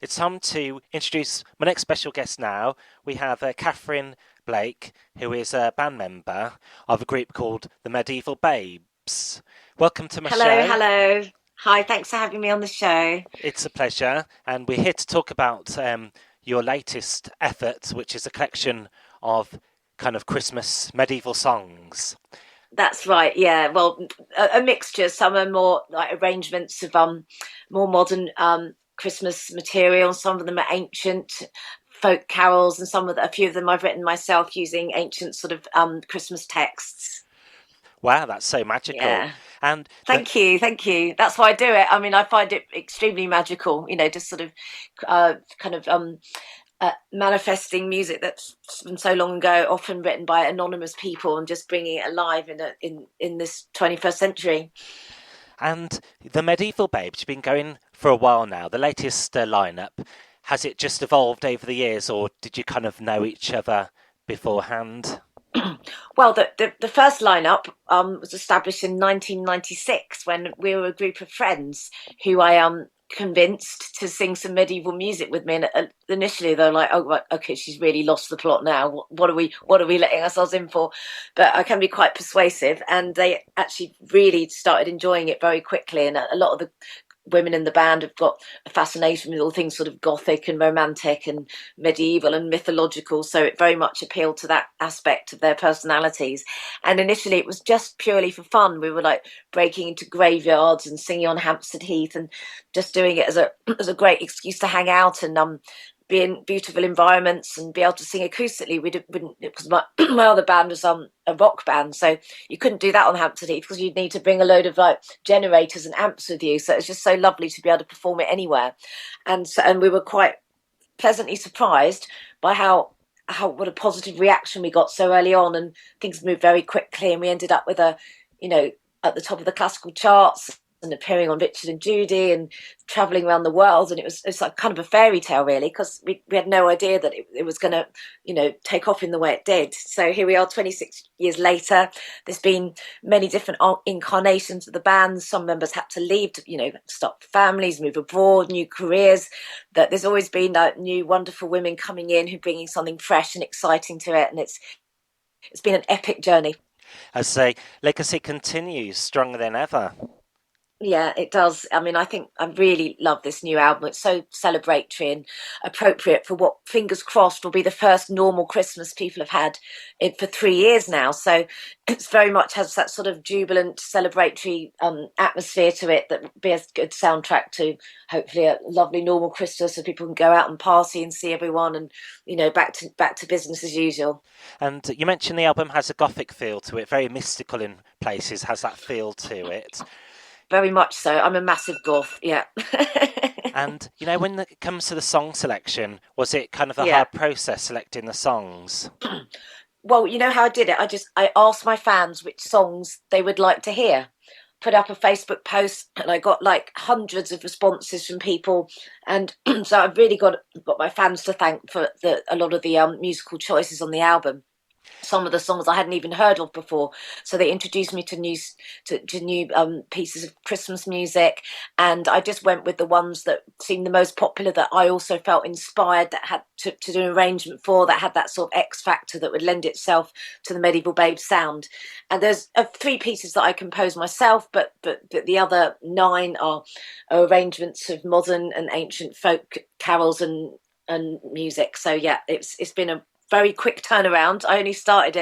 It's time to introduce my next special guest now. We have Katherine Blake, who is a band member of a group called the Medieval Babes. Welcome to my Hello, show. hello. Hi, thanks for having me on the show. It's a pleasure, and we're here to talk about your latest effort, which is a collection of kind of Christmas medieval songs. That's right, yeah. Well, a mixture. Some are more like arrangements of more modern Christmas material. Some of them are ancient folk carols, and a few of them I've written myself using ancient sort of Christmas texts. Wow, that's so magical. Yeah. And the, Thank you, thank you. That's why I do it. I mean, I find it extremely magical. Just sort of, kind of manifesting music that's from so long ago, often written by anonymous people, and just bringing it alive in this 21st century. And the Medieval Babes, you've been going for a while now. The latest lineup, has it just evolved over the years, or did you kind of know each other beforehand? Well, the first lineup was established in 1996 when we were a group of friends who I convinced to sing some medieval music with me. And initially they were like, "Oh, right, okay, she's really lost the plot now. What are we letting ourselves in for?" But I can be quite persuasive, and they actually really started enjoying it very quickly. And a lot of the women in the band have got a fascination with all things sort of gothic and romantic and medieval and mythological, so it very much appealed to that aspect of their personalities. And initially it was just purely for fun. We were like breaking into graveyards and singing on Hampstead Heath and just doing it as a as a great excuse to hang out and be in beautiful environments and be able to sing acoustically. Wouldn't, because my other band was a rock band, so you couldn't do that on Hampstead Heath because you'd need to bring a load of like generators and amps with you. So it was just so lovely to be able to perform it anywhere, and we were quite pleasantly surprised by how what a positive reaction we got so early on, and things moved very quickly, and we ended up with a you know at the top of the classical charts and appearing on Richard and Judy and traveling around the world. And it's like kind of a fairy tale really, because we had no idea that it was going to take off in the way it did. So here we are 26 years later. There's been many different incarnations of the band. Some members had to leave to start families, move abroad, new careers. That there's always been new wonderful women coming in who are bringing something fresh and exciting to it, and it's been an epic journey. I say, legacy continues stronger than ever. Yeah, it does. I mean, I think I really love this new album. It's so celebratory and appropriate for what, fingers crossed, will be the first normal Christmas people have had it for 3 years now. So it's very much has that sort of jubilant, celebratory atmosphere to it that would be a good soundtrack to hopefully a lovely normal Christmas, so people can go out and party and see everyone, and back to business as usual. And you mentioned the album has a gothic feel to it, very mystical in places, has that feel to it. Very much so. I'm a massive goth. Yeah. And when it comes to the song selection, was it kind of a Yeah. hard process selecting the songs? Well, you know how I did it? I asked my fans which songs they would like to hear. Put up a Facebook post, and I got like hundreds of responses from people, and so I've really got my fans to thank for a lot of the musical choices on the album. Some of the songs I hadn't even heard of before, so they introduced me to new pieces of Christmas music, and I just went with the ones that seemed the most popular, that I also felt inspired, that had to do an arrangement for, that had that sort of X factor that would lend itself to the Medieval Babes sound. And there's three pieces that I composed myself, but the other nine are arrangements of modern and ancient folk carols and music. So yeah, it's been a very quick turnaround. I started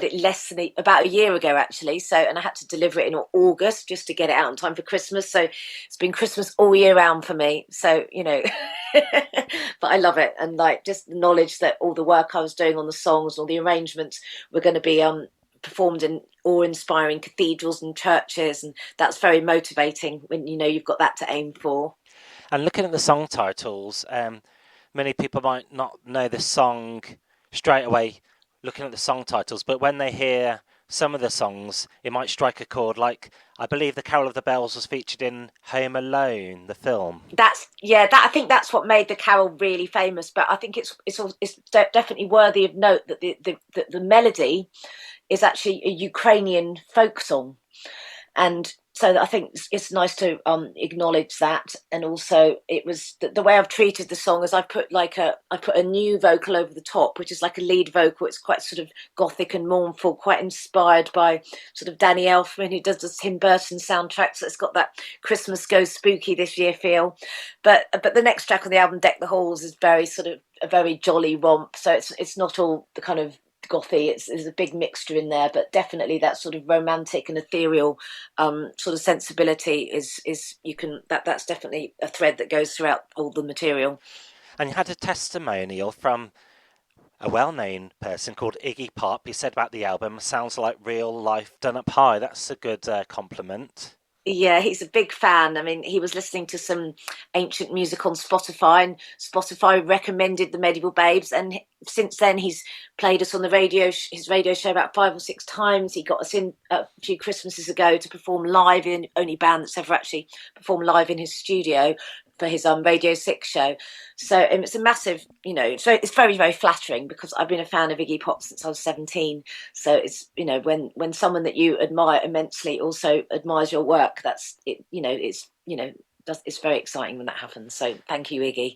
it less than about a year ago, actually. So, and I had to deliver it in August just to get it out in time for Christmas. So it's been Christmas all year round for me. So, but I love it. And like just the knowledge that all the work I was doing on the songs, all the arrangements were going to be performed in awe-inspiring cathedrals and churches. And that's very motivating when, you've got that to aim for. And looking at the song titles, many people might not know the song straight away looking at the song titles, but when they hear some of the songs, it might strike a chord. Like, I believe the Carol of the Bells was featured in Home Alone, the film. I think that's what made the carol really famous. But I think it's definitely worthy of note that the melody is actually a Ukrainian folk song, and so I think it's nice to acknowledge that, and also it was the way I've treated the song is I put a new vocal over the top, which is like a lead vocal. It's quite sort of gothic and mournful, quite inspired by sort of Danny Elfman, who does the Tim Burton soundtrack. So it's got that Christmas Goes Spooky This Year feel. But the next track on the album, Deck the Halls, is very sort of a very jolly romp. So it's not all the kind of gothy. There's a big mixture in there, but definitely that sort of romantic and ethereal sort of sensibility is that's definitely a thread that goes throughout all the material. And you had a testimonial from a well-known person called Iggy Pop. He said about the album, sounds like real life done up high. That's a good compliment. Yeah, he's a big fan. I mean, he was listening to some ancient music on Spotify, and Spotify recommended the Medieval Babes. And since then, he's played us on the radio, his radio show, about 5 or 6 times. He got us in a few Christmases ago to perform live in only band that's ever actually performed live in his studio for his Radio 6 show. So it's a massive, it's very, very flattering, because I've been a fan of Iggy Pop since I was 17. So it's, when someone that you admire immensely also admires your work, that's it, it's very exciting when that happens. So thank you, Iggy.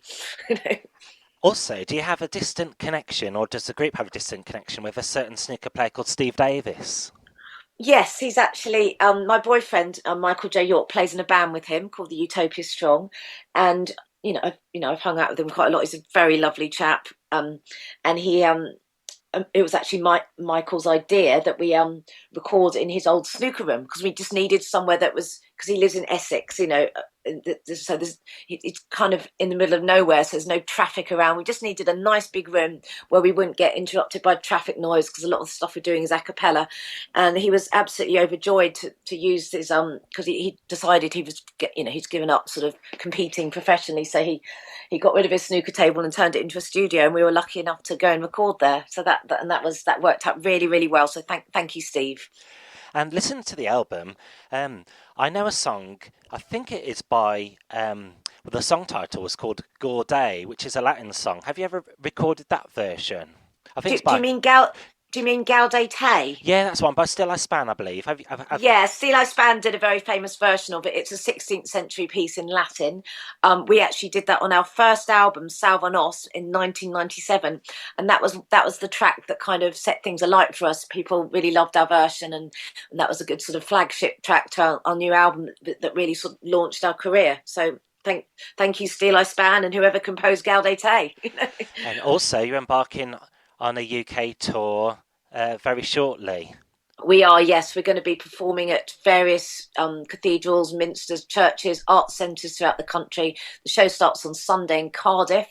Also, do you have a distant connection, or does the group have a distant connection with a certain snooker player called Steve Davis? Yes, he's actually my boyfriend, Michael J. York, plays in a band with him called the Utopia Strong, and I've hung out with him quite a lot. He's a very lovely chap, and he it was actually Michael's idea that we record in his old snooker room, because we just needed somewhere that was, because he lives in Essex, so it's kind of in the middle of nowhere, so there's no traffic around. We just needed a nice big room where we wouldn't get interrupted by traffic noise, because a lot of the stuff we're doing is a cappella. And he was absolutely overjoyed to use his because he decided he's given up sort of competing professionally, so he got rid of his snooker table and turned it into a studio, and we were lucky enough to go and record there. So that worked out really, really well. So thank you, Steve. And listen to the album. I know a song, I think it is by, the song title was called Gaudet, which is a Latin song. Have you ever recorded that version? I think Do you mean Gaudete? Yeah, that's one, by Still I Span, I believe. Yeah, Still I Span did a very famous version of it. It's a 16th century piece in Latin. We actually did that on our first album, Salva Nos, in 1997, and that was the track that kind of set things alight for us. People really loved our version, and that was a good sort of flagship track to our new album that really sort of launched our career. So thank you, Still I Span, and whoever composed Gaudete. And also, you're embarking on a UK tour very shortly. We are, yes. We're going to be performing at various cathedrals, minsters, churches, art centres throughout the country. The show starts on Sunday in Cardiff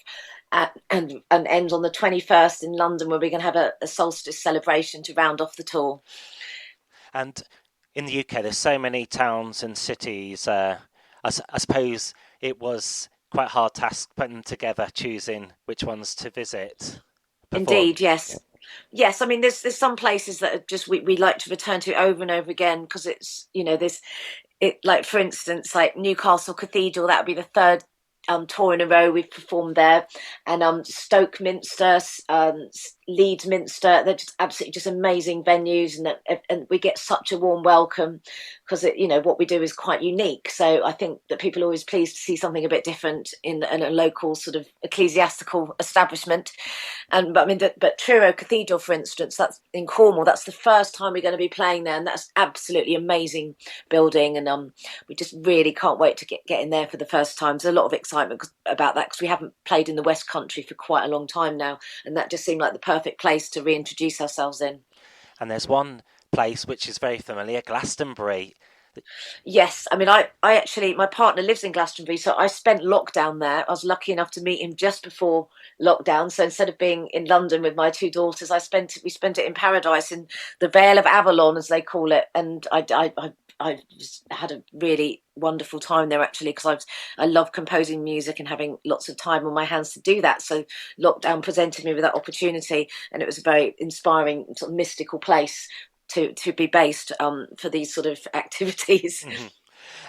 and ends on the 21st in London, where we're going to have a solstice celebration to round off the tour. And in the UK, there's so many towns and cities. I suppose it was quite a hard task putting them together, choosing which ones to visit. Indeed, yes. Yes, I mean, there's some places that are just we like to return to over and over again, because it's, like, for instance, like Newcastle Cathedral, that would be the third tour in a row we've performed there, and Stoke Minster, Leeds Minster. They're just absolutely just amazing venues, and we get such a warm welcome, because what we do is quite unique. So I think that people are always pleased to see something a bit different in a local sort of ecclesiastical establishment. But Truro Cathedral, for instance, that's in Cornwall. That's the first time we're going to be playing there, and that's absolutely amazing building, and we just really can't wait to get in there for the first time. There's a lot of excitement about that, because we haven't played in the West Country for quite a long time now, and that just seemed like the perfect place to reintroduce ourselves in. And there's one place which is very familiar, Glastonbury. Yes, I mean, I actually, my partner lives in Glastonbury, so I spent lockdown there. I was lucky enough to meet him just before lockdown. So instead of being in London with my 2 daughters, we spent it in paradise, in the Vale of Avalon, as they call it. And I just had a really wonderful time there, actually, because I love composing music and having lots of time on my hands to do that. So lockdown presented me with that opportunity, and it was a very inspiring, sort of mystical place to be based for these sort of activities. Mm-hmm.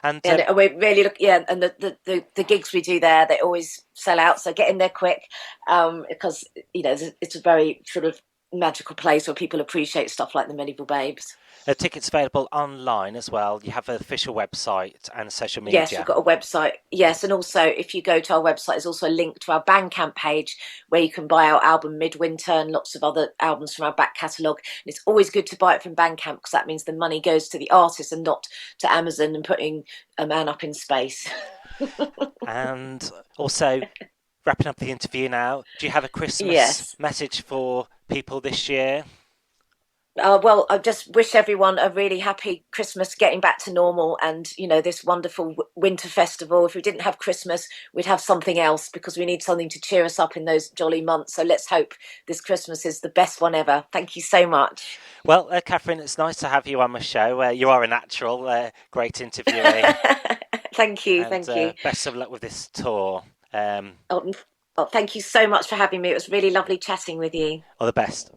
And we really look, and the gigs we do there, they always sell out, so get in there quick, because it's a very sort of magical place where people appreciate stuff like the Medieval Babes. Tickets available online as well. You have an official website and social Yes, we've media. got a website. Yes, and also if you go to our website, there's also a link to our Bandcamp page where you can buy our album Midwinter and lots of other albums from our back catalogue. And it's always good to buy it from Bandcamp because that means the money goes to the artist and not to Amazon and putting a man up in space. And also, wrapping up the interview now, do you have a Christmas Yes. message for people this year? Well, I just wish everyone a really happy Christmas, getting back to normal, and this wonderful winter festival. If we didn't have Christmas, we'd have something else because we need something to cheer us up in those jolly months. So let's hope this Christmas is the best one ever. Thank you so much. Well, Katherine, it's nice to have you on my show. You are a natural, great interviewee. Thank you, And thank you. best of luck with this tour. Oh, thank you so much for having me. It was really lovely chatting with you. All the best.